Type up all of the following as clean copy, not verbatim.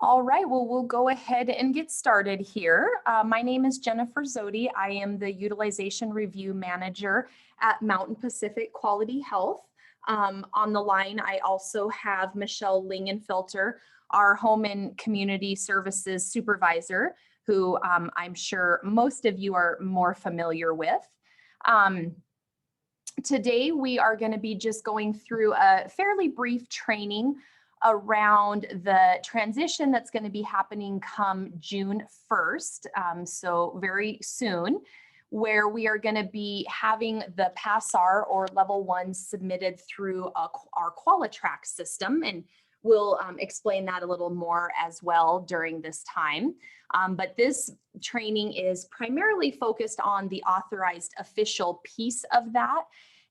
All right, well, we'll go ahead and get started here. My name is Jennifer Zodi. I am the Utilization Review Manager at Mountain Pacific Quality Health. On the line, I also have Michelle Lingenfelter, our Home and Community Services Supervisor, who I'm sure most of you are more familiar with. Today, we are going to be just going through a fairly brief training around the transition that's going to be happening come June 1st, so very soon, where we are going to be having the PASRR or Level 1 submitted through our Qualitrac system, and we'll explain that a little more as well during this time. But this training is primarily focused on the authorized official piece of that,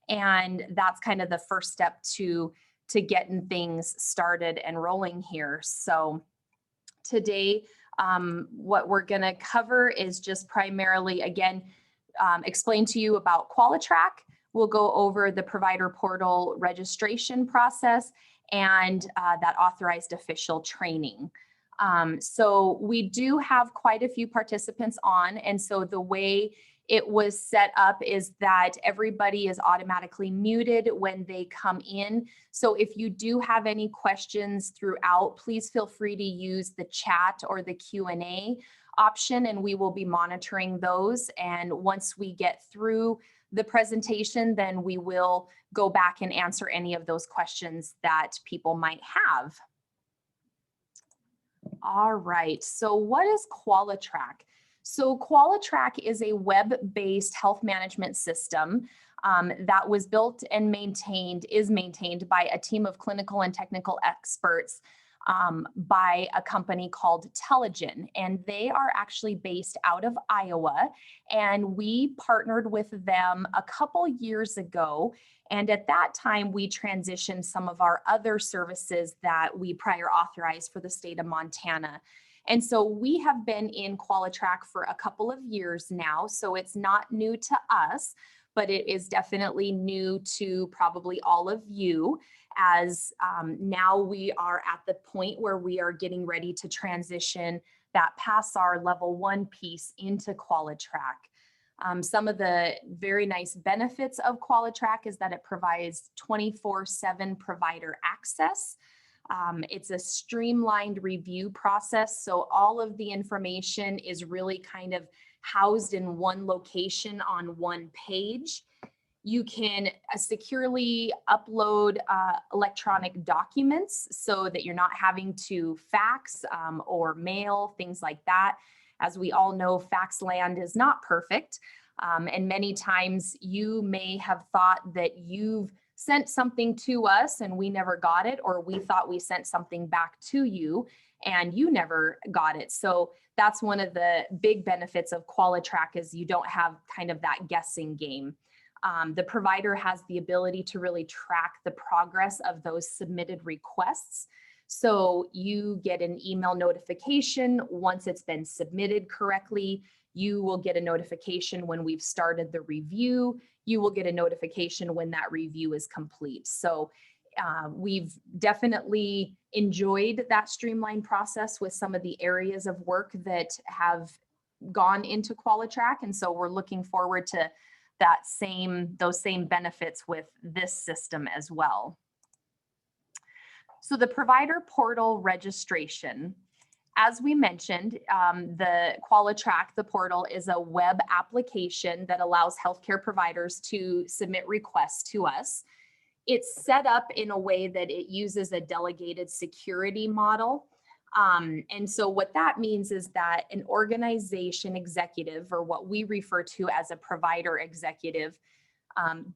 and that's kind of the first step to getting things started and rolling here. So today, what we're going to cover is just primarily, again, explain to you about Qualitrac. We'll go over the provider portal registration process and that authorized official training. So we do have quite a few participants on, and so the way it was set up is that everybody is automatically muted when they come in. So if you do have any questions throughout, please feel free to use the chat or the Q&A option, and we will be monitoring those. And once we get through the presentation, then we will go back and answer any of those questions that people might have. All right, so what is Qualitrac? So Qualitrac is a web-based health management system that was built and is maintained by a team of clinical and technical experts by a company called Telligent, and they are actually based out of Iowa, and we partnered with them a couple years ago, and at that time we transitioned some of our other services that we prior authorized for the state of Montana. And so we have been in Qualitrac for a couple of years now, so it's not new to us, but it is definitely new to probably all of you, as now we are at the point where we are getting ready to transition that PASRR Level 1 piece into Qualitrac. Some of the very nice benefits of Qualitrac is that it provides 24/7 provider access. It's a streamlined review process, so all of the information is really kind of housed in one location on one page. You can securely upload electronic documents so that you're not having to fax or mail, things like that. As we all know, fax land is not perfect, and many times you may have thought that you've sent something to us and we never got it, or we thought we sent something back to you and you never got it. So that's one of the big benefits of Qualitrac, is you don't have kind of that guessing game. The provider has the ability to really track the progress of those submitted requests. So you get an email notification once it's been submitted correctly. You will get a notification when we've started the review. You will get a notification when that review is complete. So we've definitely enjoyed that streamlined process with some of the areas of work that have gone into Qualitrac. And so we're looking forward to those same benefits with this system as well. So the provider portal registration. As we mentioned, the Qualitrac, the portal, is a web application that allows healthcare providers to submit requests to us. It's set up in a way that it uses a delegated security model. And so what that means is that an organization executive, or what we refer to as a provider executive,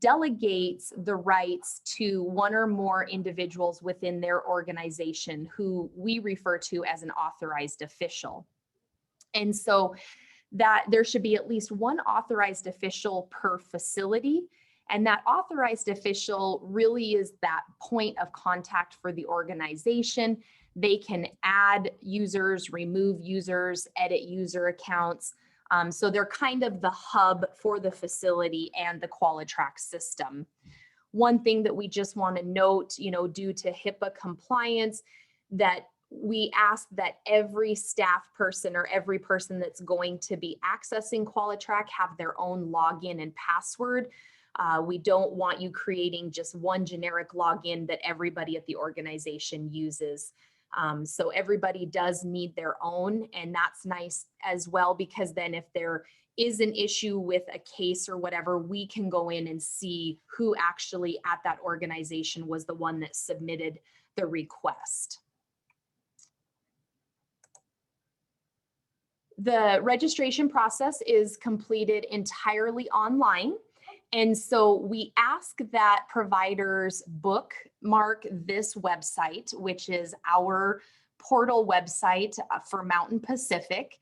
delegates the rights to one or more individuals within their organization, who we refer to as an authorized official. And so that there should be at least one authorized official per facility. And that authorized official really is that point of contact for the organization. They can add users, remove users, edit user accounts. So they're kind of the hub for the facility and the Qualitrac system. One thing that we just want to note, due to HIPAA compliance, that we ask that every staff person or every person that's going to be accessing Qualitrac have their own login and password. We don't want you creating just one generic login that everybody at the organization uses. So everybody does need their own, and that's nice as well, because then if there is an issue with a case or whatever, we can go in and see who actually at that organization was the one that submitted the request. The registration process is completed entirely online. And so we ask that providers bookmark this website, which is our portal website for Mountain Pacific.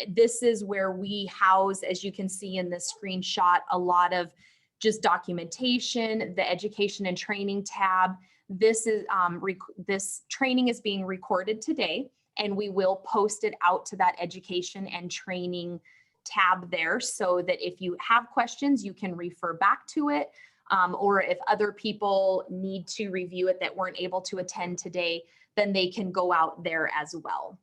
This is where we house, as you can see in this screenshot, a lot of just documentation, the education and training tab. This training is being recorded today, and we will post it out to that education and training tab there, so that if you have questions, you can refer back to it, or if other people need to review it that weren't able to attend today, then they can go out there as well.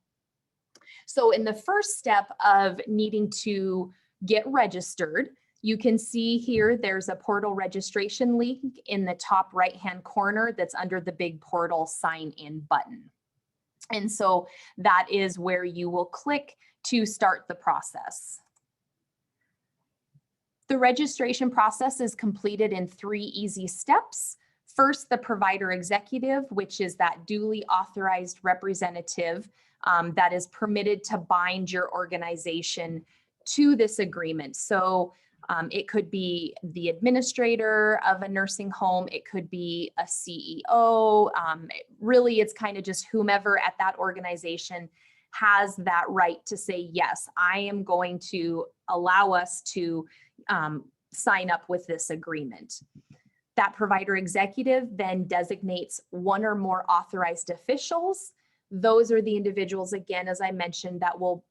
So in the first step of needing to get registered, you can see here there's a portal registration link in the top right-hand corner that's under the big portal sign in button. And so that is where you will click to start the process. The registration process is completed in 3 easy steps. First, the provider executive, which is that duly authorized representative that is permitted to bind your organization to this agreement. So it could be the administrator of a nursing home, it could be a CEO. Really, it's kind of just whomever at that organization has that right to say, yes, I am going to allow us to sign up with this agreement. That provider executive then designates 1 or more authorized officials. Those are the individuals, again, as I mentioned, that will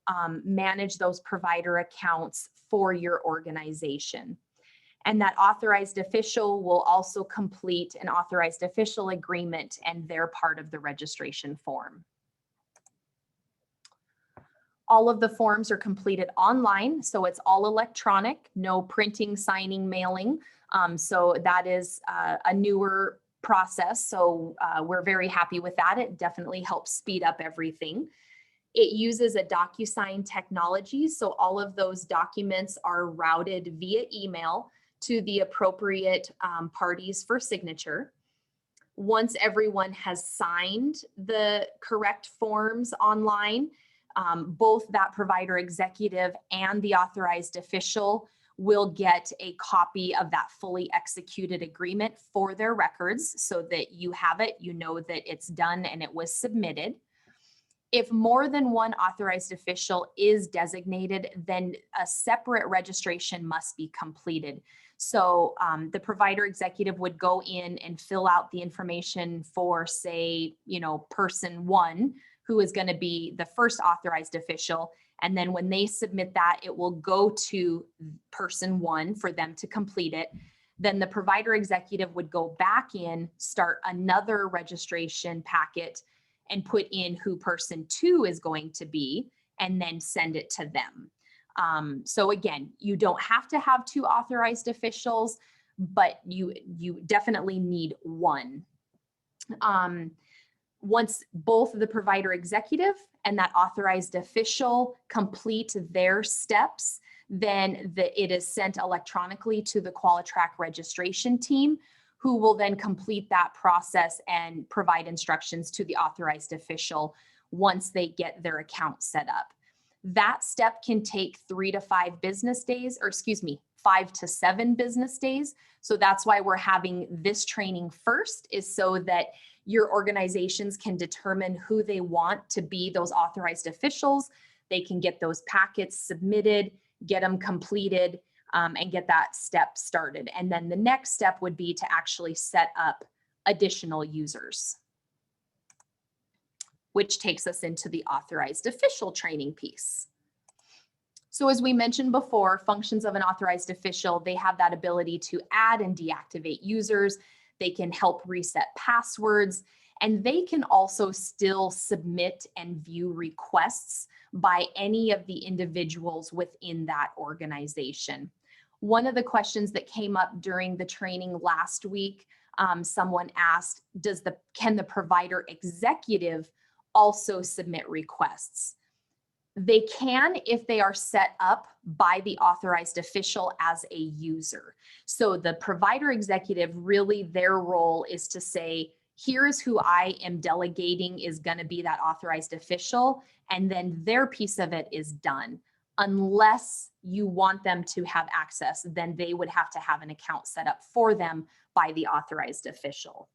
manage those provider accounts for your organization. And that authorized official will also complete an authorized official agreement, and they're part of the registration form. All of the forms are completed online, so it's all electronic, no printing, signing, mailing. So that is a newer process. So we're very happy with that. It definitely helps speed up everything. It uses a DocuSign technology. So all of those documents are routed via email to the appropriate parties for signature. Once everyone has signed the correct forms online, both that provider executive and the authorized official will get a copy of that fully executed agreement for their records, so that you have it, you know that it's done and it was submitted. If more than one authorized official is designated, then a separate registration must be completed. So the provider executive would go in and fill out the information for, say, person 1, who is going to be the first authorized official. And then when they submit that, it will go to person 1 for them to complete it. Then the provider executive would go back in, start another registration packet, and put in who person 2 is going to be, and then send it to them. So again, you don't have to have 2 authorized officials, but you definitely need 1. Once both the provider executive and that authorized official complete their steps, then it is sent electronically to the Qualitrac registration team, who will then complete that process and provide instructions to the authorized official once they get their account set up. That step can take 3 to 5 business days, or 5 to 7 business days. So that's why we're having this training first, is so that your organizations can determine who they want to be those authorized officials. They can get those packets submitted, get them completed, and get that step started. And then the next step would be to actually set up additional users, which takes us into the authorized official training piece. So as we mentioned before, functions of an authorized official, they have that ability to add and deactivate users. They can help reset passwords, And they can also still submit and view requests by any of the individuals within that organization. One of the questions that came up during the training last week, someone asked, can the provider executive also submit requests? They can if they are set up by the authorized official as a user. So the provider executive, really their role is to say, here's who I am delegating is going to be that authorized official, and then their piece of it is done. Unless you want them to have access, then they would have to have an account set up for them by the authorized official.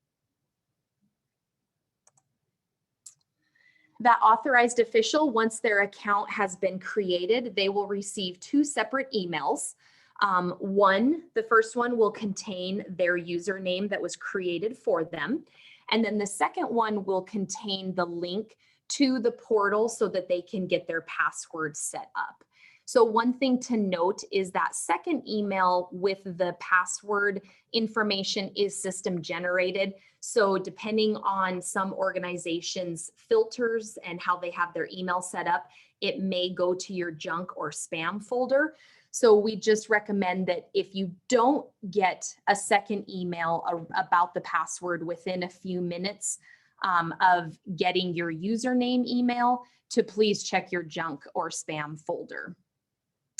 That authorized official, once their account has been created, they will receive 2 separate emails. The first one will contain their username that was created for them. And then the second one will contain the link to the portal so that they can get their password set up. So one thing to note is that second email with the password information is system generated. So depending on some organizations' filters and how they have their email set up, it may go to your junk or spam folder. So we just recommend that if you don't get a second email about the password within a few minutes of getting your username email, to please check your junk or spam folder.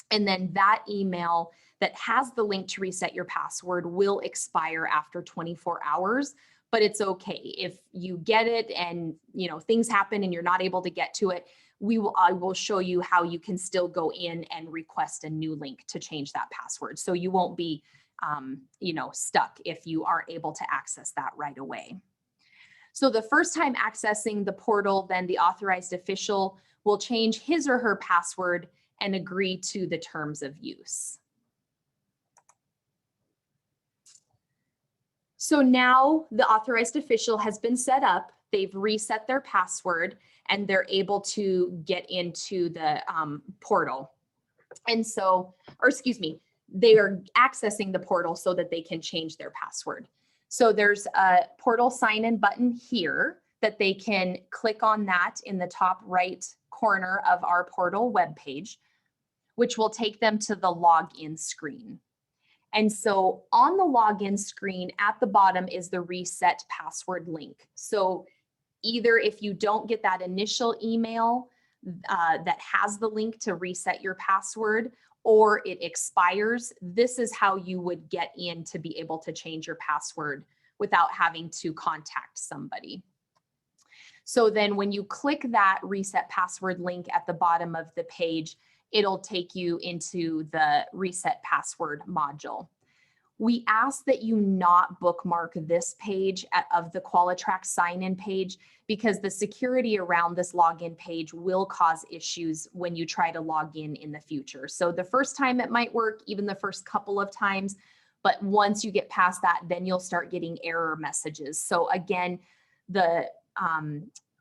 And then that email that has the link to reset your password will expire after 24 hours, but it's okay. If you get it and things happen and you're not able to get to it, I will show you how you can still go in and request a new link to change that password. So you won't be stuck if you aren't able to access that right away. So the first time accessing the portal, then the authorized official will change his or her password and agree to the terms of use. So now the authorized official has been set up, they've reset their password, and they're able to get into the portal. And so, they are accessing the portal so that they can change their password. So there's a portal sign-in button here that they can click on that in the top right corner of our portal webpage, which will take them to the login screen. And so on the login screen at the bottom is the reset password link. So either if you don't get that initial email that has the link to reset your password, or it expires, this is how you would get in to be able to change your password without having to contact somebody. So then when you click that reset password link at the bottom of the page, it'll take you into the reset password module. We ask that you not bookmark this page of the Qualitrac sign-in page because the security around this login page will cause issues when you try to log in the future. So the first time it might work, even the first couple of times, but once you get past that, then you'll start getting error messages. So again, the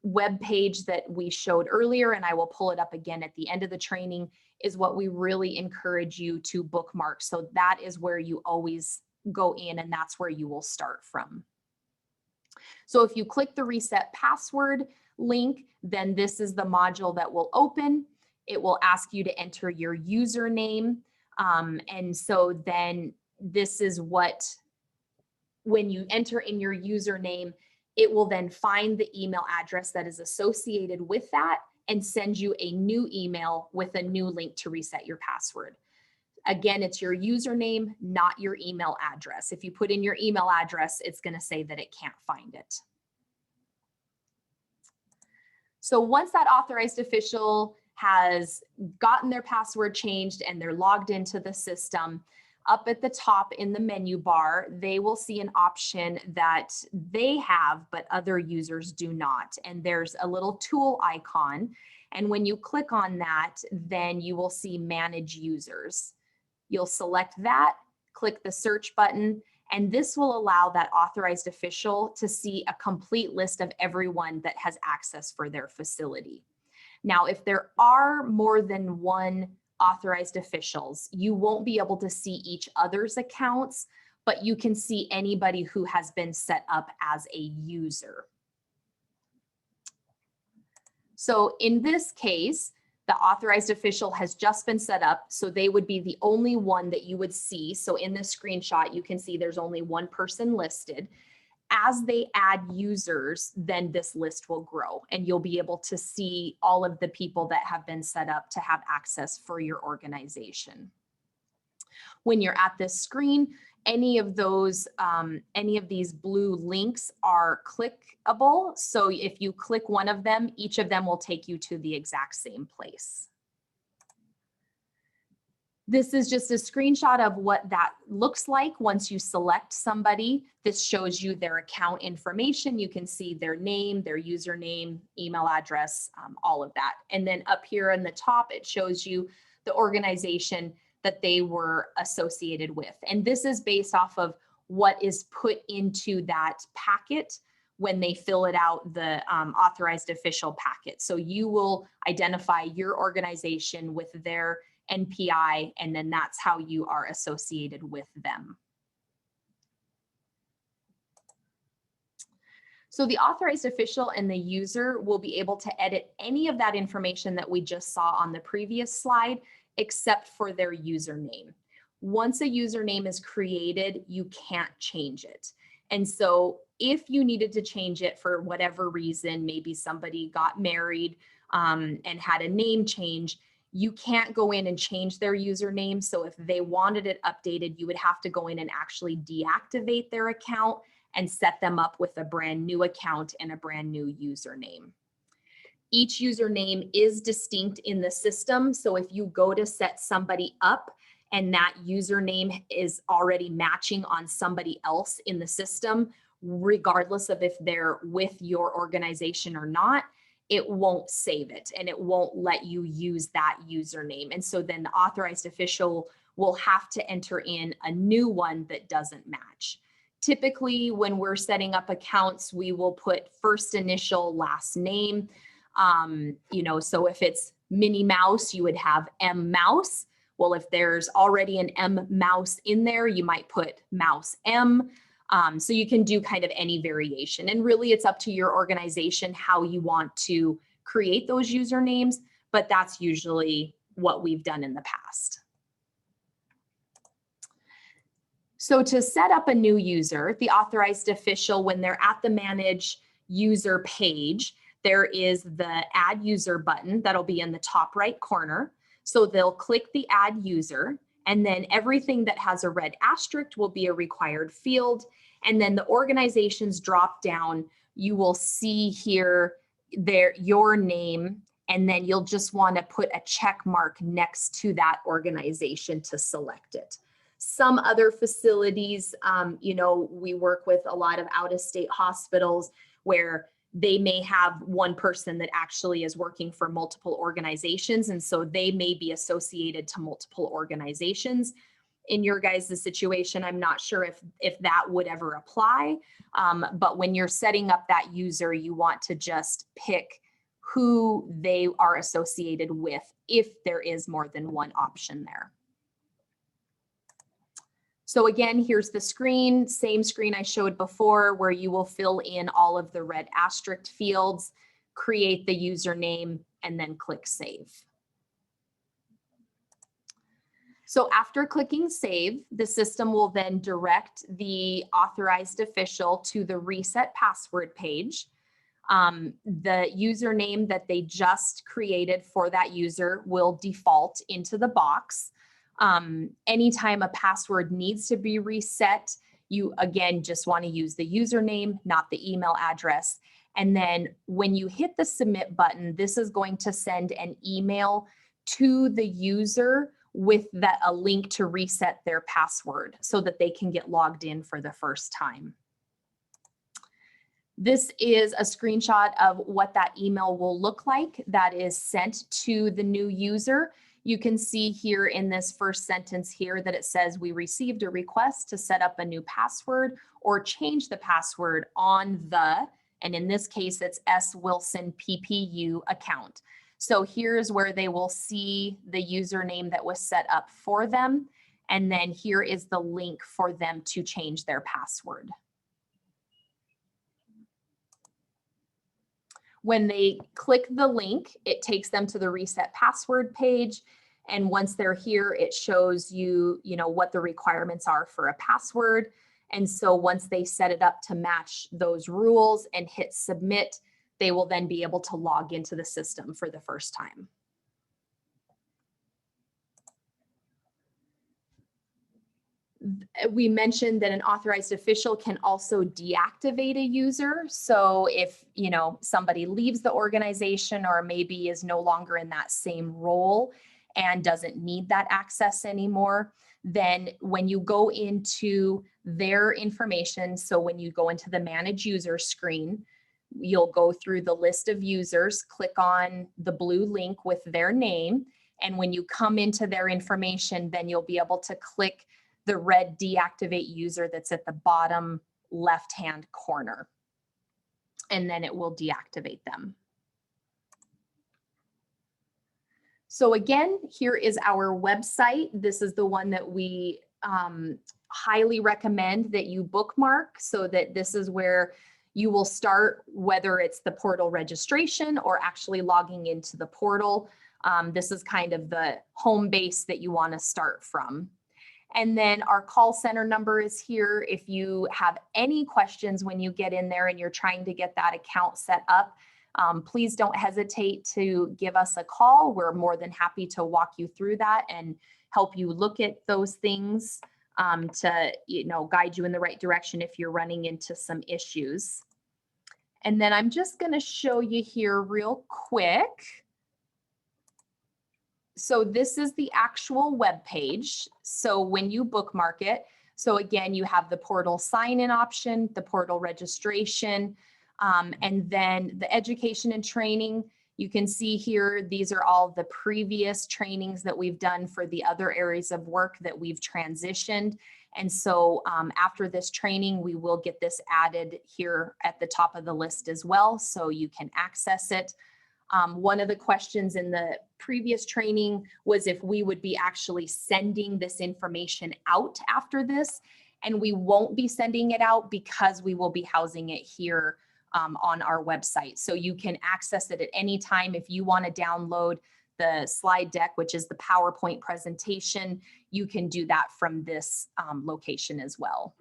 web page that we showed earlier, and I will pull it up again at the end of the training, is what we really encourage you to bookmark. So that is where you always go in, and that's where you will start from. So if you click the reset password link, then this is the module that will open. It will ask you to enter your username. And so then this is what, when you enter in your username, it will then find the email address that is associated with that and send you a new email with a new link to reset your password. Again, it's your username, not your email address. If you put in your email address, it's going to say that it can't find it. So once that authorized official has gotten their password changed and they're logged into the system, up at the top in the menu bar, they will see an option that they have, but other users do not. And there's a little tool icon. And when you click on that, then you will see Manage Users. You'll select that, click the search button, and this will allow that authorized official to see a complete list of everyone that has access for their facility. Now, if there are more than one authorized officials, you won't be able to see each other's accounts, but you can see anybody who has been set up as a user. So in this case, the authorized official has just been set up, so they would be the only one that you would see. So in this screenshot, you can see there's only one person listed. As they add users, then this list will grow and you'll be able to see all of the people that have been set up to have access for your organization. When you're at this screen, any of these blue links are clickable. So if you click one of them, each of them will take you to the exact same place. This is just a screenshot of what that looks like once you select somebody. This shows you their account information. You can see their name, their username, email address, all of that. And then up here in the top, it shows you the organization that they were associated with. And this is based off of what is put into that packet when they fill it out, the authorized official packet. So you will identify your organization with their NPI, and then that's how you are associated with them. So the authorized official and the user will be able to edit any of that information that we just saw on the previous slide, except for their username. Once a username is created, you can't change it. And so if you needed to change it for whatever reason, maybe somebody got married and had a name change, you can't go in and change their username. So if they wanted it updated, you would have to go in and actually deactivate their account and set them up with a brand new account and a brand new username. Each username is distinct in the system. So if you go to set somebody up and that username is already matching on somebody else in the system, regardless of if they're with your organization or not, it won't save it and it won't let you use that username. And so then the authorized official will have to enter in a new one that doesn't match. Typically, when we're setting up accounts, we will put first initial, last name. So if it's Minnie Mouse, you would have M Mouse. Well, if there's already an M Mouse in there, you might put Mouse M. So you can do kind of any variation. And really, it's up to your organization how you want to create those usernames, but that's usually what we've done in the past. So to set up a new user, the authorized official, when they're at the Manage User page, there is the Add User button that'll be in the top right corner. So they'll click the Add User, and then everything that has a red asterisk will be a required field. And then the organizations drop down, you will see here your name, and then you'll just want to put a check mark next to that organization to select it. Some other facilities, we work with a lot of out-of-state hospitals where they may have one person that actually is working for multiple organizations, and so they may be associated to multiple organizations. In your guys' situation, I'm not sure if that would ever apply, but when you're setting up that user, you want to just pick who they are associated with if there is more than one option there. So again, here's the screen, same screen I showed before, where you will fill in all of the red asterisk fields, create the username, and then click Save. So after clicking Save, the system will then direct the authorized official to the Reset Password page. The username that they just created for that user will default into the box. Anytime a password needs to be reset, you again just want to use the username, not the email address. And then when you hit the submit button, this is going to send an email to the user with a link to reset their password so that they can get logged in for the first time. This is a screenshot of what that email will look like that is sent to the new user. You can see here in this first sentence here that it says we received a request to set up a new password or change the password on the, and in this case, it's S. Wilson PPU account. So here's where they will see the username that was set up for them. And then here is the link for them to change their password. When they click the link, it takes them to the reset password page. And once they're here, it shows you, what the requirements are for a password. And so once they set it up to match those rules and hit submit, they will then be able to log into the system for the first time. We mentioned that an authorized official can also deactivate a user. So if, somebody leaves the organization or maybe is no longer in that same role and doesn't need that access anymore, then when you go into their information, so when you go into the manage user screen, you'll go through the list of users, click on the blue link with their name. And when you come into their information, then you'll be able to click the red deactivate user that's at the bottom left-hand corner. And then it will deactivate them. So again, here is our website. This is the one that we highly recommend that you bookmark, so that this is where you will start, whether it's the portal registration or actually logging into the portal. This is kind of the home base that you want to start from. And then our call center number is here. If you have any questions when you get in there and you're trying to get that account set up, please don't hesitate to give us a call. We're more than happy to walk you through that and help you look at those things to guide you in the right direction if you're running into some issues. And then I'm just going to show you here real quick. So this is the actual web page. So when you bookmark it, so again, you have the portal sign-in option, the portal registration, and then the education and training. You can see here, these are all the previous trainings that we've done for the other areas of work that we've transitioned. And so after this training, we will get this added here at the top of the list as well, so you can access it. One of the questions in the previous training was if we would be actually sending this information out after this, and we won't be sending it out because we will be housing it here on our website. So you can access it at any time. If you want to download the slide deck, which is the PowerPoint presentation, you can do that from this location as well.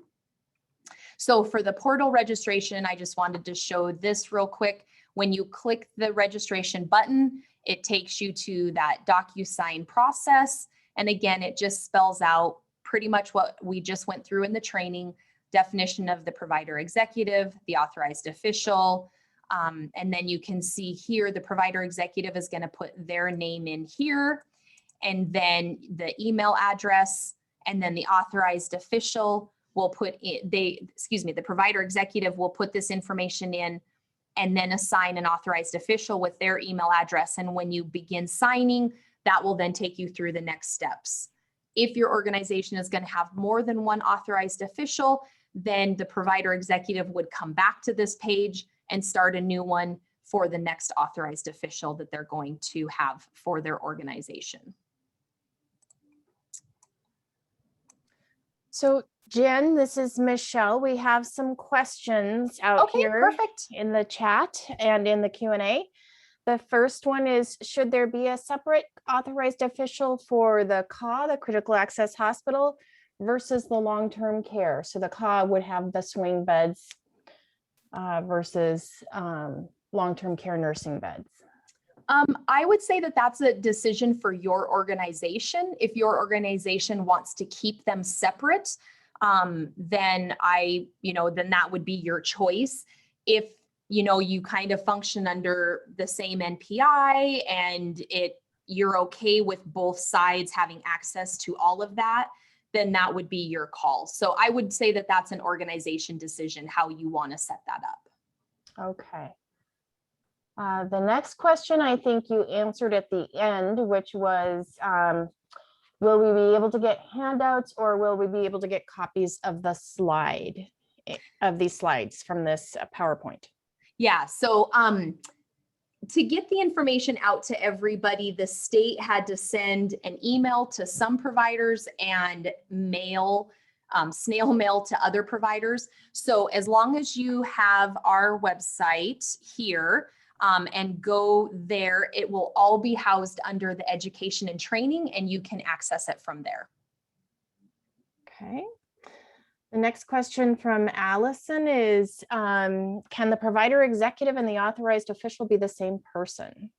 So for the portal registration, I just wanted to show this real quick. When you click the registration button, it takes you to that DocuSign process. And again, it just spells out pretty much what we just went through in the training: definition of the provider executive, the authorized official. And then you can see here, the provider executive is going to put their name in here, and then the email address, and then the authorized official will put in, the provider executive will put this information in, and then assign an authorized official with their email address. And when you begin signing, that will then take you through the next steps. If your organization is going to have more than one authorized official, then the provider executive would come back to this page and start a new one for the next authorized official that they're going to have for their organization. So Jen, this is Michelle. We have some questions out here Perfect. in the chat and in the Q&A. The first one is, should there be a separate authorized official for the CAH, the Critical Access Hospital, versus the long-term care? So the CAH would have the swing beds versus long-term care nursing beds. I would say that that's a decision for your organization. If your organization wants to keep them separate, then then that would be your choice. If you kind of function under the same NPI and you're okay with both sides having access to all of that, then that would be your call. So I would say that that's an organization decision, how you want to set that up. Okay. The next question, I think you answered at the end, which was, will we be able to get handouts, or will we be able to get copies of the these slides from this PowerPoint? Yeah, so to get the information out to everybody, the state had to send an email to some providers and mail, snail mail to other providers. So as long as you have our website here, and go there. It will all be housed under the education and training, and you can access it from there. Okay. The next question from Allison is, can the provider executive and the authorized official be the same person?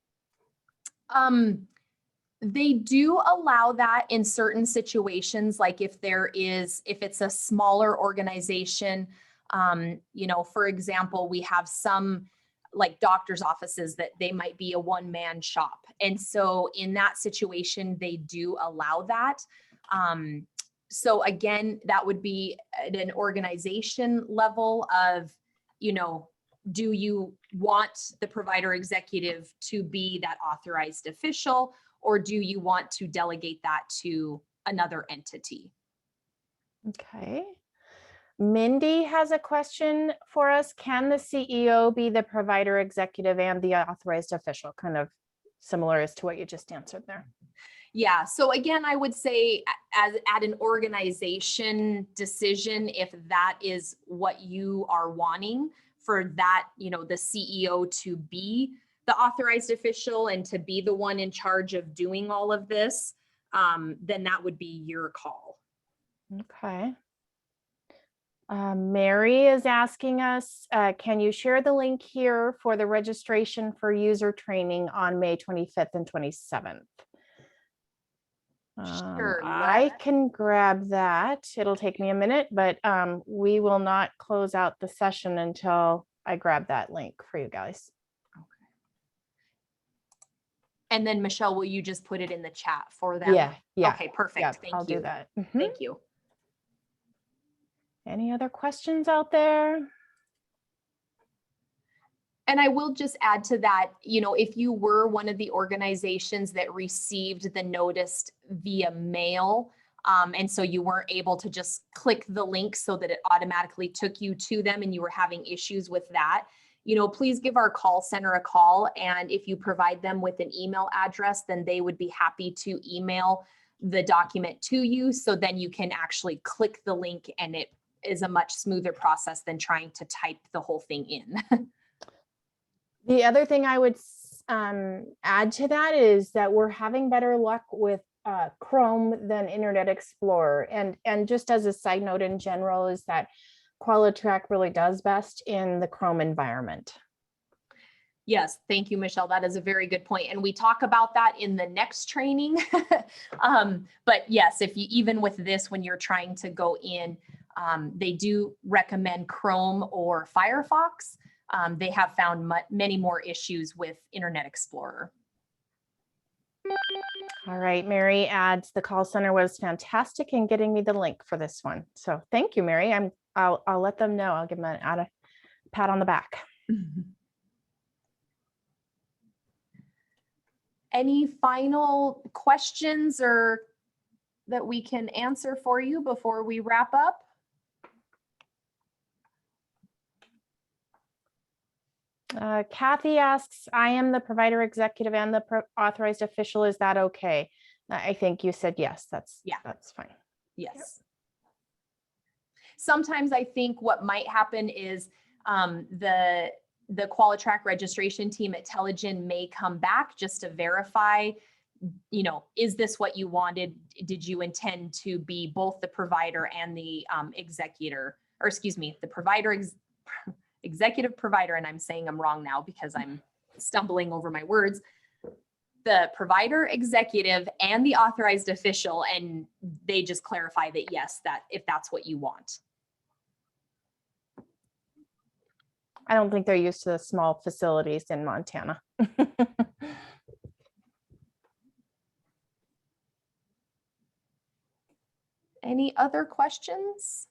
They do allow that in certain situations, like if it's a smaller organization, you know, for example, we have some like doctor's offices that they might be a one-man shop. And so in that situation, they do allow that. So again, that would be at an organization level of, you know, do you want the provider executive to be that authorized official, or do you want to delegate that to another entity? Okay. Mindy has a question for us. Can the CEO be the provider executive and the authorized official? Kind of similar as to what you just answered there. Yeah, so again, I would say as at an organization decision, if that is what you are wanting for that, you know, the CEO to be the authorized official and to be the one in charge of doing all of this, then that would be your call. Okay. Mary is asking us, can you share the link here for the registration for user training on May 25th and 27th? Sure. I can grab that. It'll take me a minute, but we will not close out the session until I grab that link for you guys. Okay. And then Michelle, will you just put it in the chat for them? Yeah. Okay, perfect. Yeah, Thank I'll you. do that. Thank you. Any other questions out there? And I will just add to that, you know, if you were one of the organizations that received the notice via mail, and so you weren't able to just click the link so that it automatically took you to them and you were having issues with that, you know, please give our call center a call. And if you provide them with an email address, then they would be happy to email the document to you. So then you can actually click the link, and it is a much smoother process than trying to type the whole thing in. The other thing I would add to that is that we're having better luck with Chrome than Internet Explorer. And just as a side note in general is that Qualitrac really does best in the Chrome environment. Yes, thank you, Michelle. That is a very good point. And we talk about that in the next training. But yes, if you, even with this, when you're trying to go in, they do recommend Chrome or Firefox. They have found many more issues with Internet Explorer. All right, Mary adds, the call center was fantastic in getting me the link for this one. So thank you, Mary. I'll let them know. I'll give them a pat on the back. Any final questions or that we can answer for you before we wrap up? Kathy asks, I am the provider executive and the authorized official. Is that okay? I think you said yes. That's fine. Yes. Yep. Sometimes I think what might happen is the Qualitrac registration team at Telegen may come back just to verify, you know, is this what you wanted? Did you intend to be both the provider and the executor, or excuse me, the provider executive provider, and I'm saying I'm wrong now because I'm stumbling over my words, the provider executive and the authorized official, and they just clarify that yes, that if that's what you want. I don't think they're used to the small facilities in Montana. Any other questions?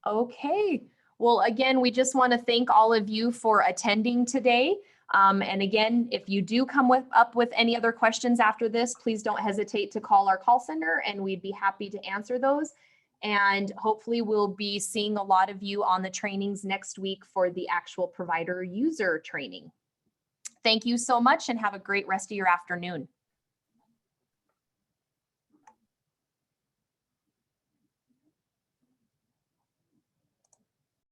Okay, well, again, we just want to thank all of you for attending today. And again, if you do come up with any other questions after this, please don't hesitate to call our call center and we'd be happy to answer those. And hopefully we'll be seeing a lot of you on the trainings next week for the actual provider user training. Thank you so much and have a great rest of your afternoon.